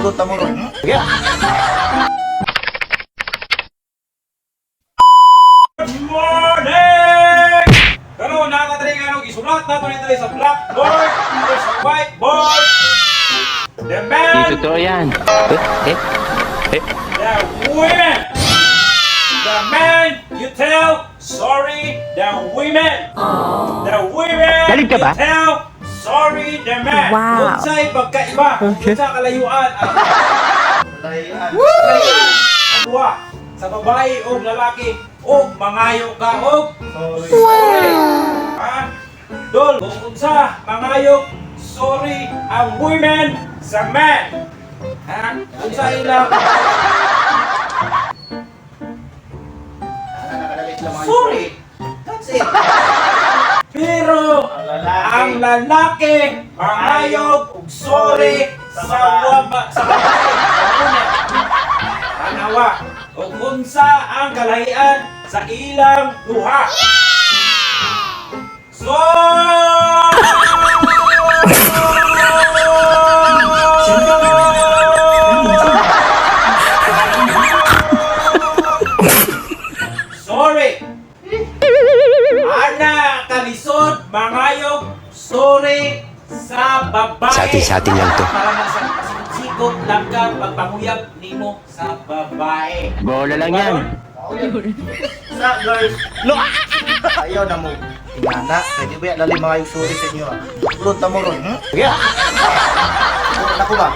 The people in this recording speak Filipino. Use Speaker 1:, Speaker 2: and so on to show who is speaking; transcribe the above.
Speaker 1: Upload na mo ron.
Speaker 2: Yeah.
Speaker 3: Good morning! Pero nakatring isulat na ito sa blackboard o sa whiteboard. The man,
Speaker 2: Di totoo yan.
Speaker 3: the women. The man, you tell sorry, the women. The women,
Speaker 2: Galing ka ba?
Speaker 3: you tell sorry, the man.
Speaker 4: Wow.
Speaker 3: Unsay pagkaiba, unsa kalayuan ang
Speaker 1: Layan.
Speaker 3: kalayuan ang duha sa babae o lalaki o mangayo ka o
Speaker 1: Sorry.
Speaker 3: ha? Dol, kung unsa mangayo sorry ang women sa man. Ha? Unsa ilang
Speaker 1: Nakadalit lang mga
Speaker 3: sorry. That's it. Pero ang lalaki mangayog og sorry sa babae. Anawa, ug unsa ang kalahian sa ilang duha? Sorry. Ana kalisod mangayog sorry sa babae.
Speaker 2: Sa atin lang to.
Speaker 3: Para magsikot lang ka pagpanguyab nimo sa babae.
Speaker 2: Bola lang yan.
Speaker 1: Sa girls. Lo. Ayaw na mo. Ingana, pwede ba lalim mga yung sorry sa inyo. Upload na mo ron.
Speaker 2: Yeah.
Speaker 1: Ako ba?